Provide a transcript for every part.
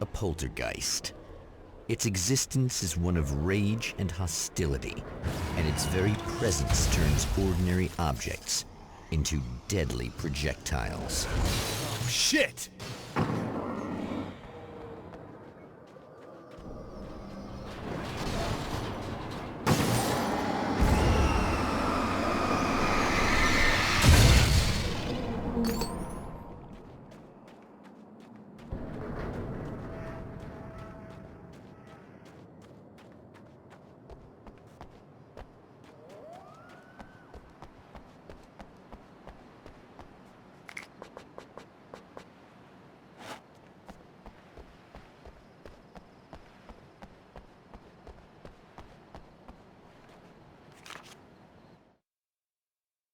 a poltergeist. Its existence is one of rage and hostility, and its very presence turns ordinary objects into deadly projectiles. Oh, shit!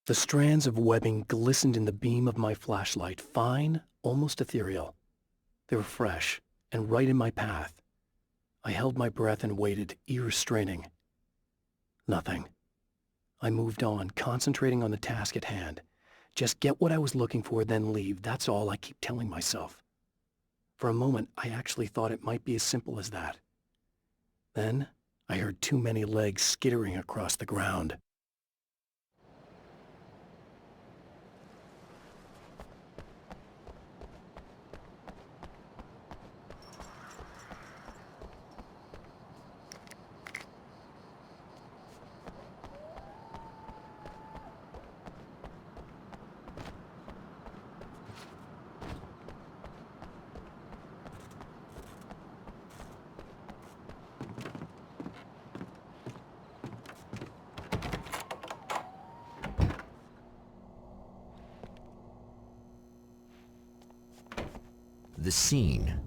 The strands of webbing glistened in the beam of my flashlight, fine, almost ethereal. They were fresh and right in my path. I held my breath and waited, ears straining. Nothing. I moved on, concentrating on the task at hand. Just get what I was looking for, then leave. That's all I keep telling myself. For a moment, I actually thought it might be as simple as that. Then, I heard too many legs skittering across the ground. The scene.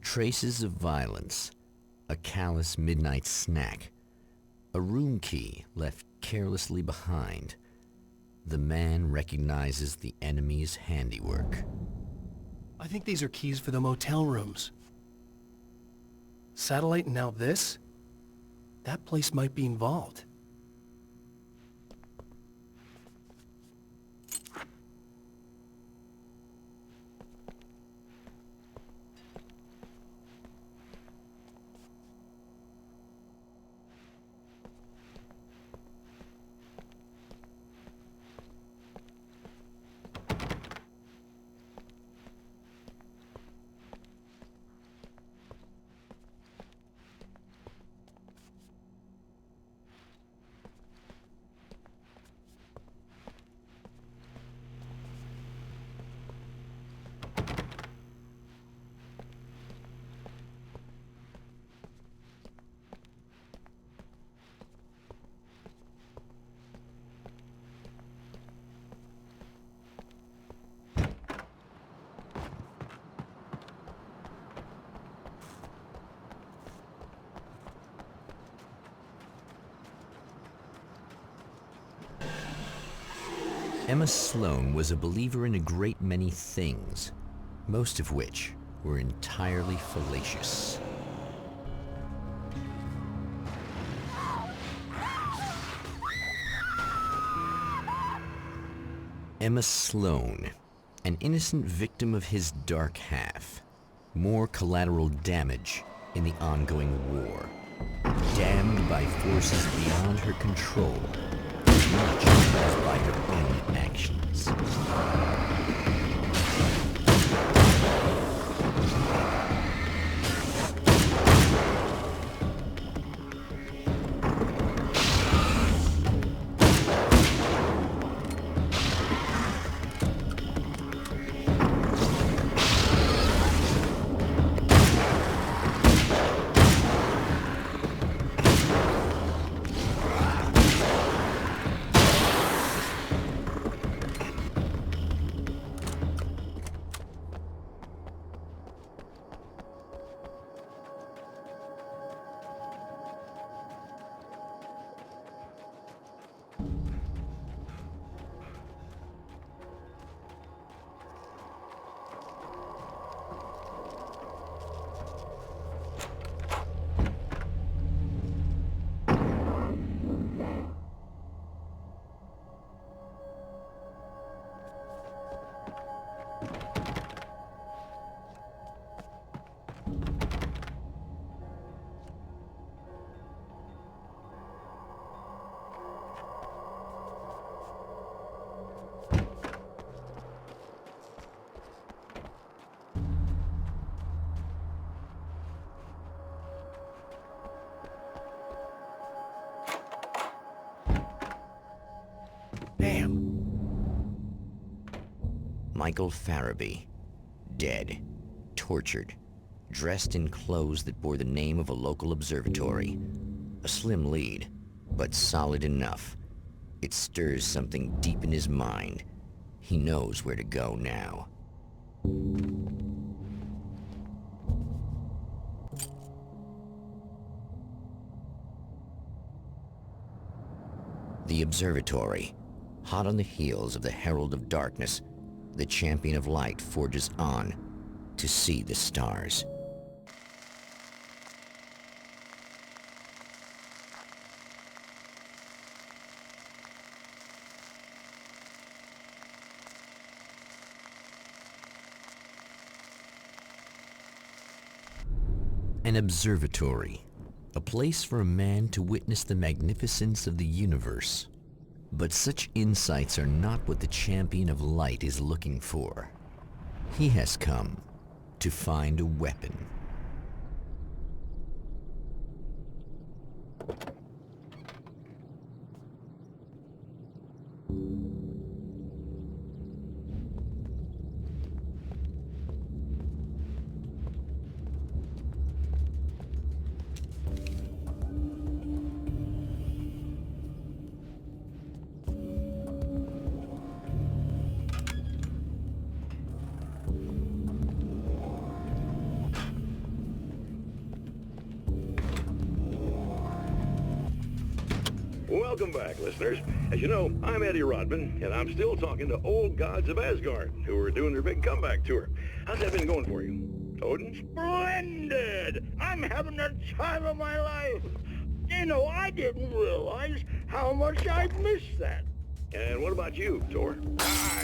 Traces of violence. A callous midnight snack. A room key left carelessly behind. The man recognizes the enemy's handiwork. I think these are keys for the motel rooms. Satellite and now this? That place might be involved. Emma Sloan was a believer in a great many things, most of which were entirely fallacious. Emma Sloan, an innocent victim of his dark half. More collateral damage in the ongoing war. Damned by forces beyond her control, as much as by her own actions. Michael Farabee, dead, tortured, dressed in clothes that bore the name of a local observatory. A slim lead, but solid enough. It stirs something deep in his mind. He knows where to go now. The observatory, hot on the heels of the Herald of Darkness, the champion of light forges on to see the stars. An observatory, a place for a man to witness the magnificence of the universe. But such insights are not what the champion of light is looking for. He has come to find a weapon. Welcome back, listeners. As you know, I'm Eddie Rodman, and I'm still talking to old gods of Asgard, who are doing their big comeback tour. How's that been going for you? Odin? Splendid! I'm having the time of my life. You know, I didn't realize how much I'd missed that. And what about you, Thor?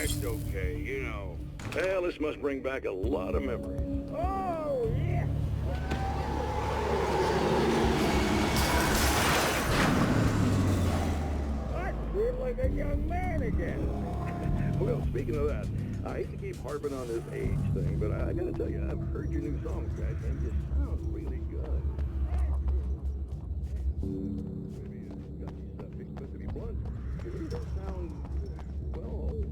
It's okay, you know. Well, this must bring back a lot of memories. Oh, yeah. I feel like a young man again. Well, speaking of that, I hate to keep harping on this age thing, but I gotta tell you, I've heard your new songs, guys, and you sound really good. Maybe it's got me stuff, but to be blunt, you really don't sound, well, old.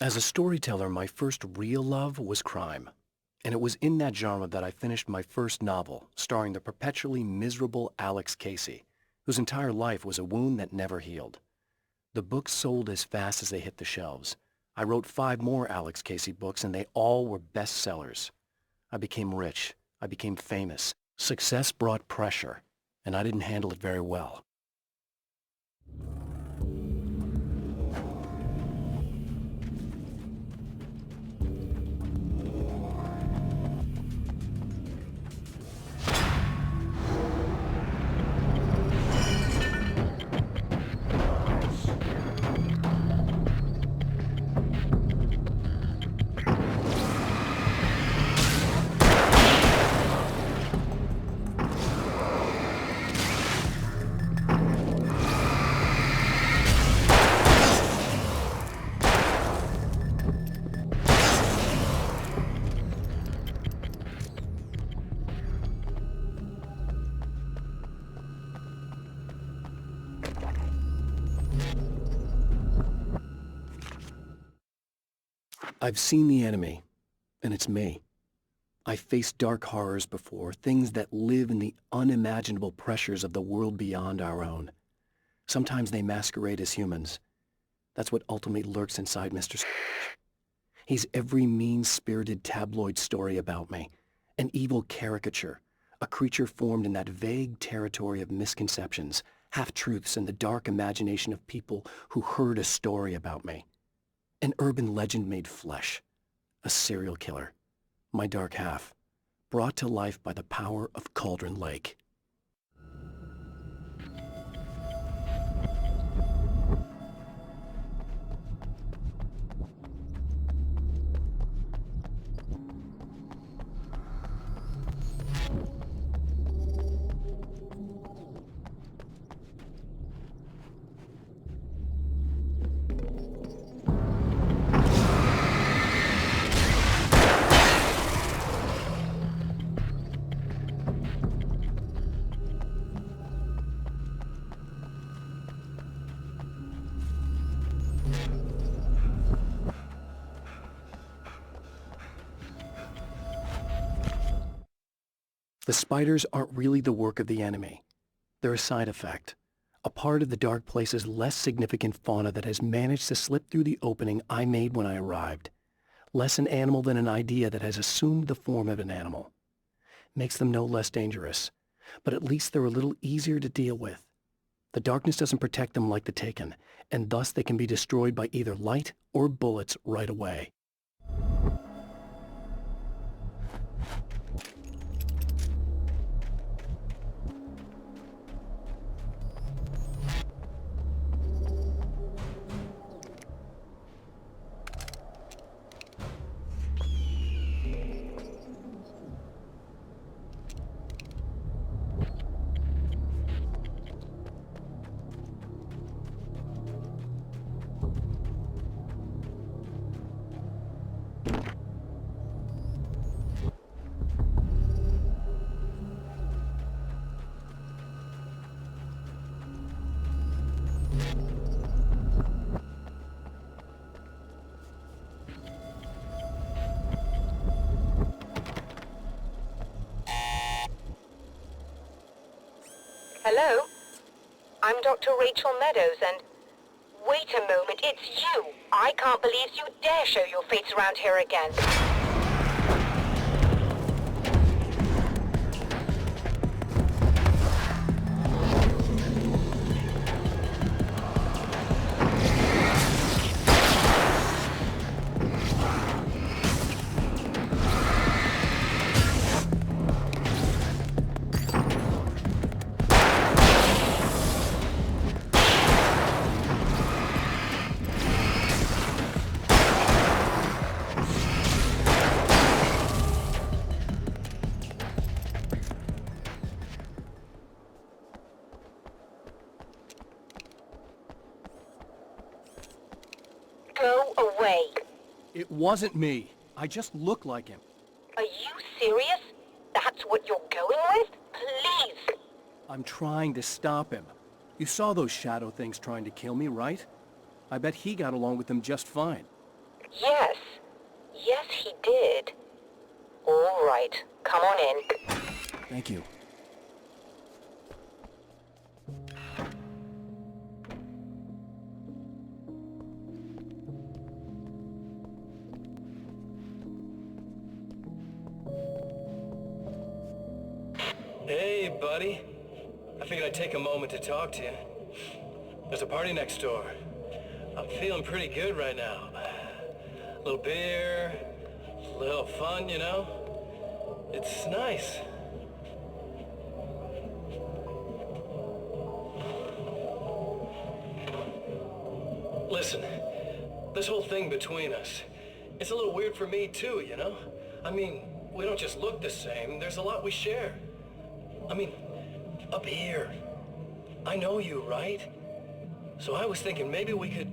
As a storyteller, my first real love was crime. And it was in that genre that I finished my first novel, starring the perpetually miserable Alex Casey, whose entire life was a wound that never healed. The books sold as fast as they hit the shelves. I wrote 5 more Alex Casey books, and they all were bestsellers. I became rich. I became famous. Success brought pressure, and I didn't handle it very well. I've seen the enemy, and it's me. I've faced dark horrors before, things that live in the unimaginable pressures of the world beyond our own. Sometimes they masquerade as humans. That's what ultimately lurks inside Mr. He's every mean-spirited tabloid story about me, an evil caricature, a creature formed in that vague territory of misconceptions, half-truths and the dark imagination of people who heard a story about me. An urban legend made flesh. A serial killer. My dark half. Brought to life by the power of Cauldron Lake. The spiders aren't really the work of the enemy. They're a side effect, a part of the dark place's less significant fauna that has managed to slip through the opening I made when I arrived. Less an animal than an idea that has assumed the form of an animal. Makes them no less dangerous, but at least they're a little easier to deal with. The darkness doesn't protect them like the Taken, and thus they can be destroyed by either light or bullets right away. Hello? I'm Dr. Rachel Meadows, and... Wait a moment, it's you! I can't believe you dare show your face around here again. Go away. It wasn't me. I just look like him. Are you serious? That's what you're going with? Please! I'm trying to stop him. You saw those shadow things trying to kill me, right? I bet he got along with them just fine. Yes. Yes, he did. All right. Come on in. Thank you. Hey, buddy. I figured I'd take a moment to talk to you. There's a party next door. I'm feeling pretty good right now. A little beer, a little fun, you know? It's nice. Listen, this whole thing between us, it's a little weird for me too, you know? I mean, we don't just look the same, there's a lot we share. I mean, up here. I know you, right? So I was thinking maybe we could...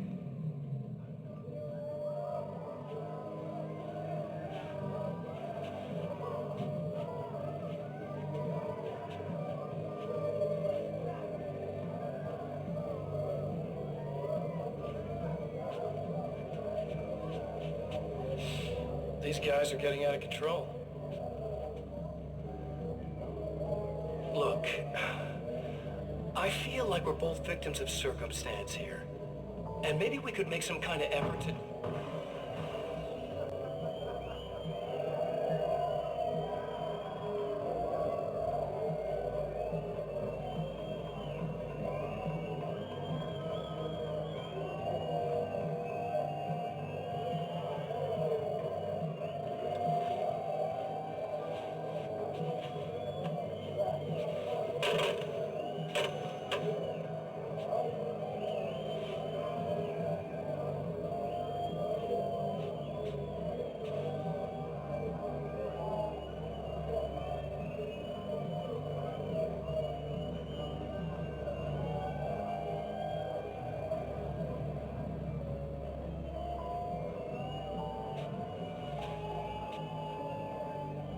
These guys are getting out of control. Look, I feel like we're both victims of circumstance here. And maybe we could make some kind of effort to...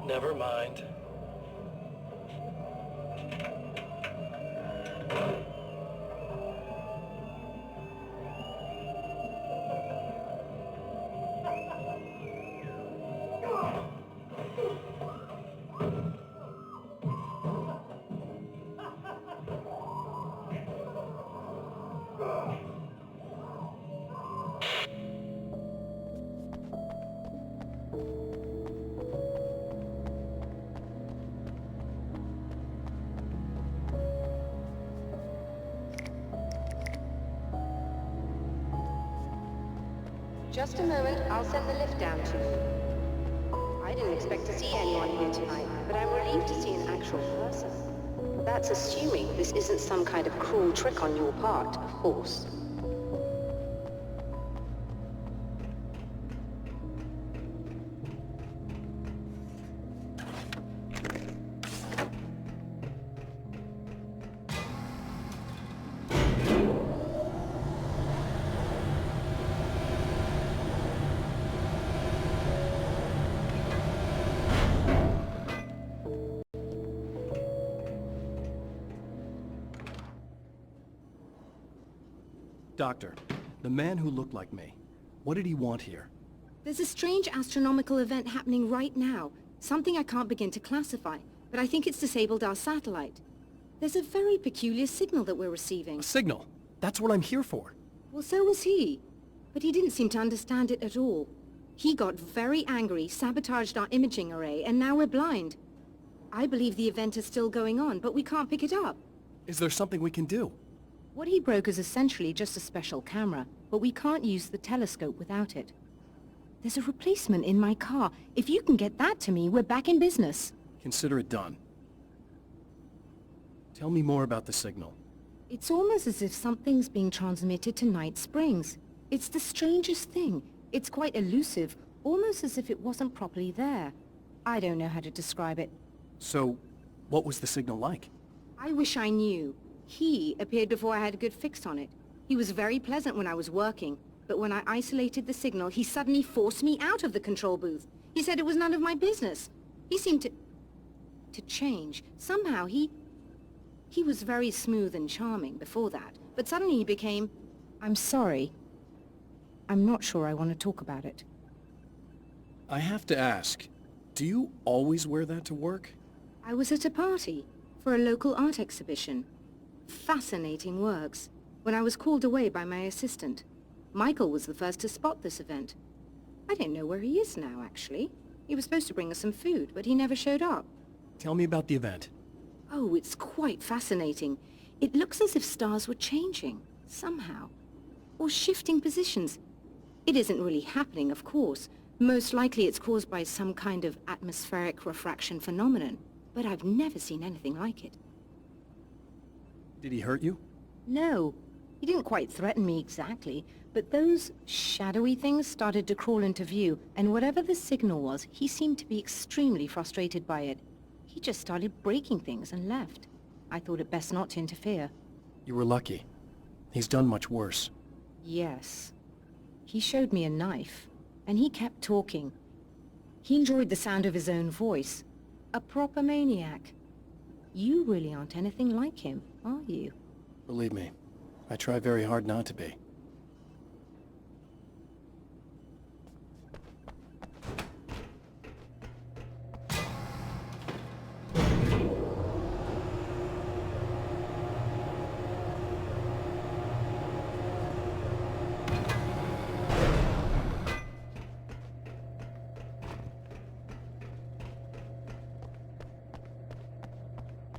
Never mind. Just a moment, I'll send the lift down to you. I didn't expect to see anyone here tonight, but I'm relieved to see an actual person. That's assuming this isn't some kind of cruel trick on your part, of course. Doctor, the man who looked like me, what did he want here? There's a strange astronomical event happening right now. Something I can't begin to classify, but I think it's disabled our satellite. There's a very peculiar signal that we're receiving. A signal? That's what I'm here for. Well, so was he. But he didn't seem to understand it at all. He got very angry, sabotaged our imaging array, and now we're blind. I believe the event is still going on, but we can't pick it up. Is there something we can do? What he broke is essentially just a special camera, but we can't use the telescope without it. There's a replacement in my car. If you can get that to me, we're back in business. Consider it done. Tell me more about the signal. It's almost as if something's being transmitted to Night Springs. It's the strangest thing. It's quite elusive, almost as if it wasn't properly there. I don't know how to describe it. So, what was the signal like? I wish I knew. He appeared before I had a good fix on it. He was very pleasant when I was working, but when I isolated the signal, he suddenly forced me out of the control booth. He said it was none of my business. He seemed to change. Somehow he was very smooth and charming before that, but suddenly he became... I'm sorry. I'm not sure I want to talk about it. I have to ask, do you always wear that to work? I was at a party for a local art exhibition. Fascinating works. When I was called away by my assistant. Michael was the first to spot this event. I don't know where he is now, actually. He was supposed to bring us some food, but he never showed up. Tell me about the event. Oh, it's quite fascinating. It looks as if stars were changing, somehow. Or shifting positions. It isn't really happening, of course. Most likely it's caused by some kind of atmospheric refraction phenomenon. But I've never seen anything like it. Did he hurt you? No. He didn't quite threaten me exactly, but those shadowy things started to crawl into view, and whatever the signal was, he seemed to be extremely frustrated by it. He just started breaking things and left. I thought it best not to interfere. You were lucky. He's done much worse. Yes. He showed me a knife, and he kept talking. He enjoyed the sound of his own voice. A proper maniac. You really aren't anything like him, are you? Believe me, I try very hard not to be.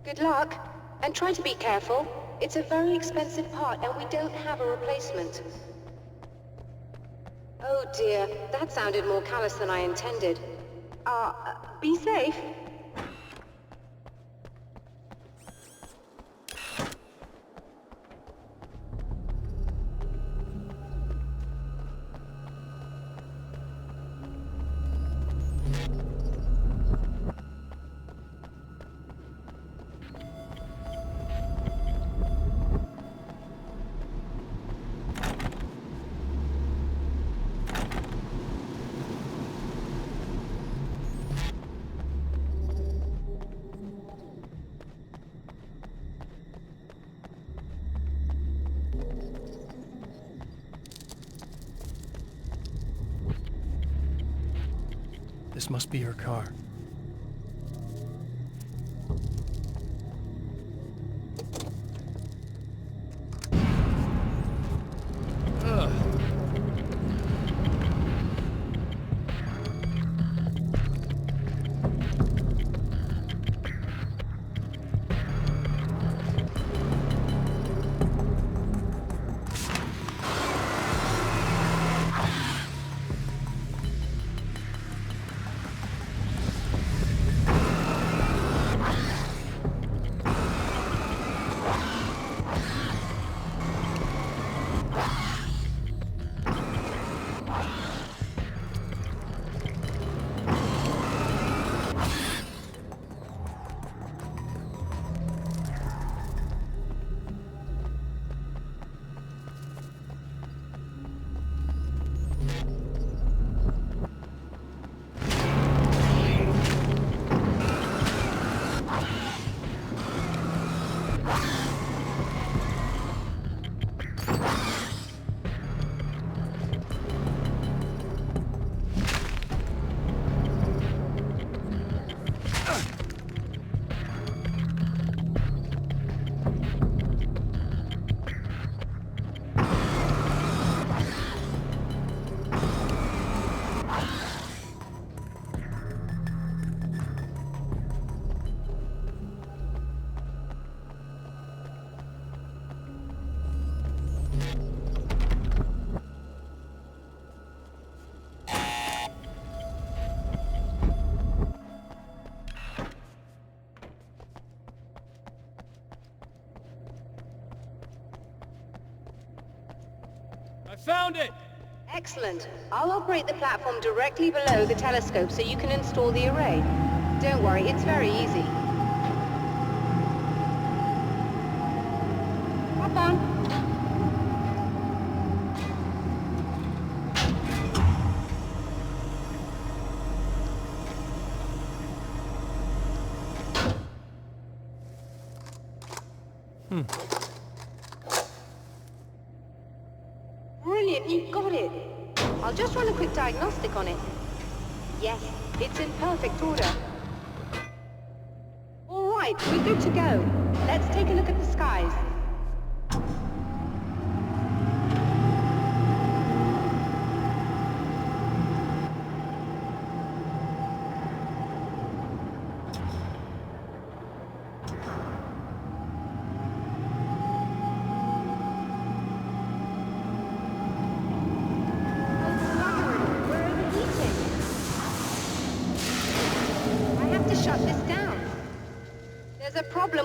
Good luck, and try to be careful. It's a very expensive part, and we don't have a replacement. Oh dear, that sounded more callous than I intended. Be safe. This must be her car. I found it! Excellent. I'll operate the platform directly below the telescope so you can install the array. Don't worry, it's very easy. Hop on. Brilliant, you got it. I'll just run a quick diagnostic on it. Yes, it's in perfect order. All right, we're good to go. Let's take a look at the skies.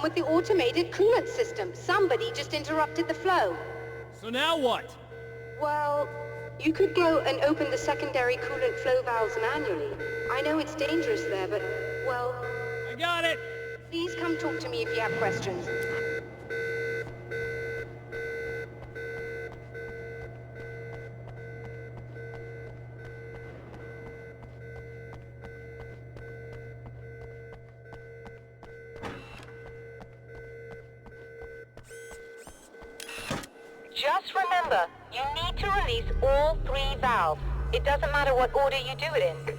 With the automated coolant system. Somebody just interrupted the flow. So now what? Well, you could go and open the secondary coolant flow valves manually. I know it's dangerous there, but, well... I got it! Please come talk to me if you have questions. Just remember, you need to release all 3 valves. It doesn't matter what order you do it in.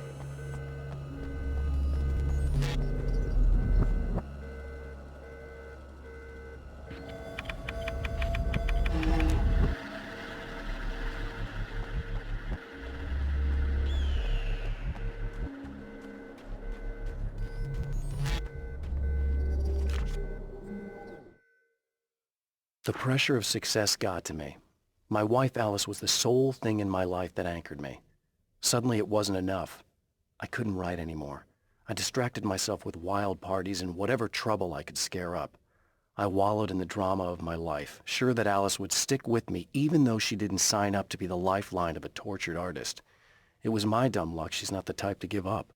The pressure of success got to me. My wife Alice was the sole thing in my life that anchored me. Suddenly it wasn't enough. I couldn't write anymore. I distracted myself with wild parties and whatever trouble I could scare up. I wallowed in the drama of my life, sure that Alice would stick with me even though she didn't sign up to be the lifeline of a tortured artist. It was my dumb luck she's not the type to give up.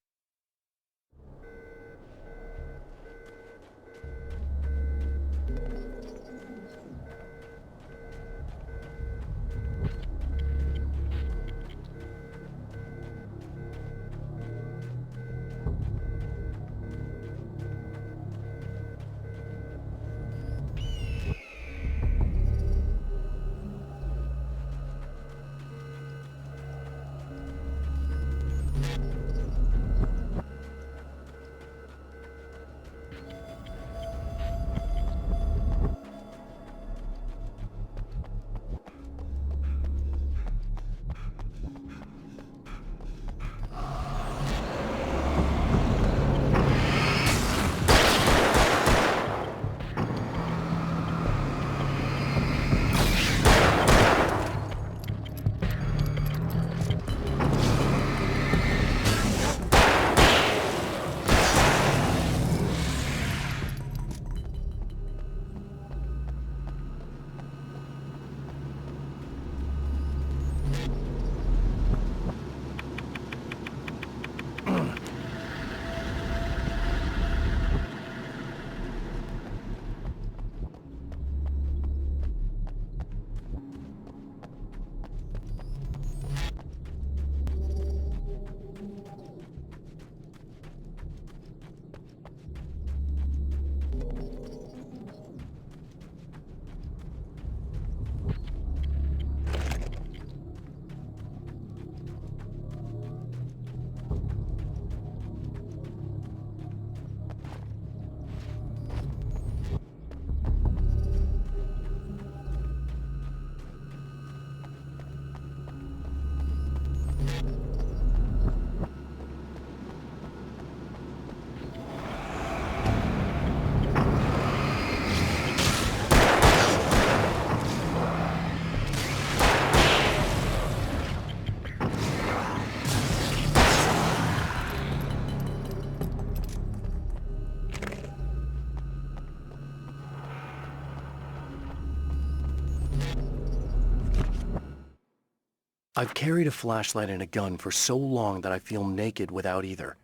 I've carried a flashlight and a gun for so long that I feel naked without either.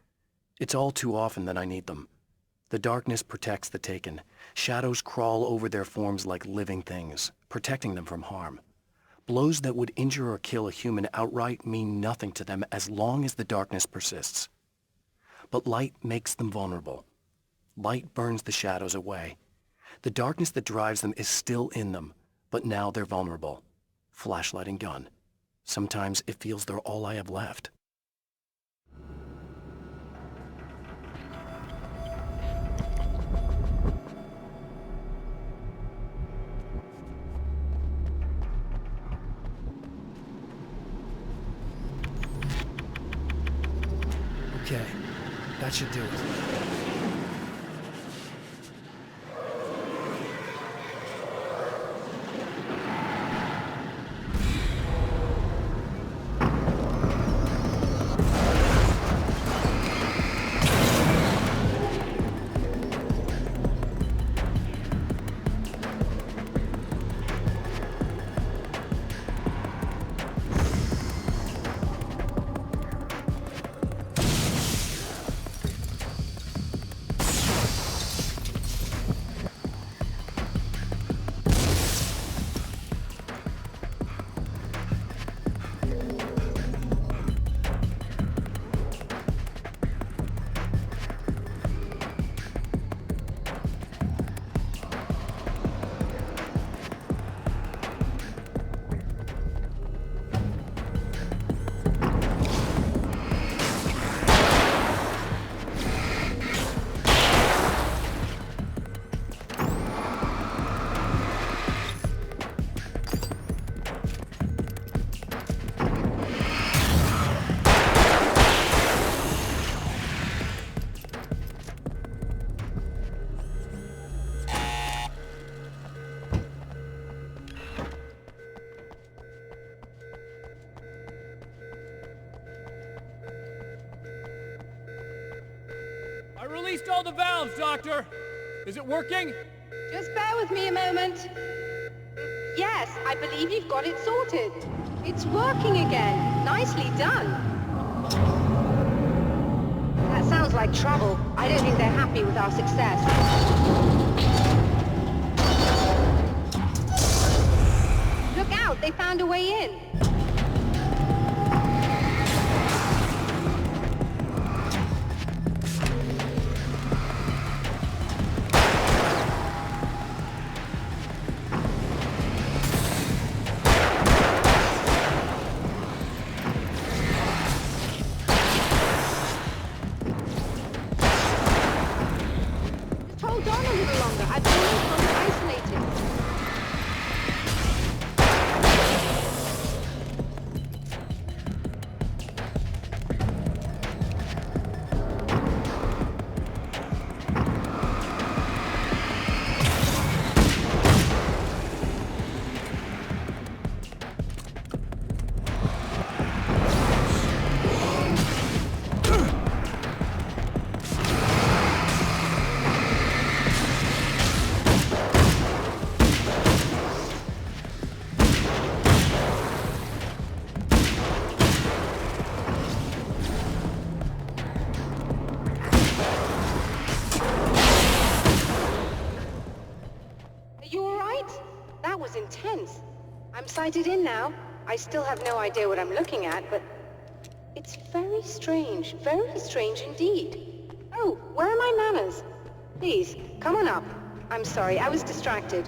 It's all too often that I need them. The darkness protects the taken. Shadows crawl over their forms like living things, protecting them from harm. Blows that would injure or kill a human outright mean nothing to them as long as the darkness persists. But light makes them vulnerable. Light burns the shadows away. The darkness that drives them is still in them, but now they're vulnerable. Flashlight and gun. Sometimes it feels they're all I have left. Okay, that should do it. I released all the valves, Doctor! Is it working? Just bear with me a moment. Yes, I believe you've got it sorted. It's working again. Nicely done. That sounds like trouble. I don't think they're happy with our success. Look out, they found a way in. Hold on a little longer. I've almost got it isolated. That was intense. I'm sighted in now. I still have no idea what I'm looking at, but it's very strange indeed. Oh, where are my manners? Please, come on up. I'm sorry, I was distracted.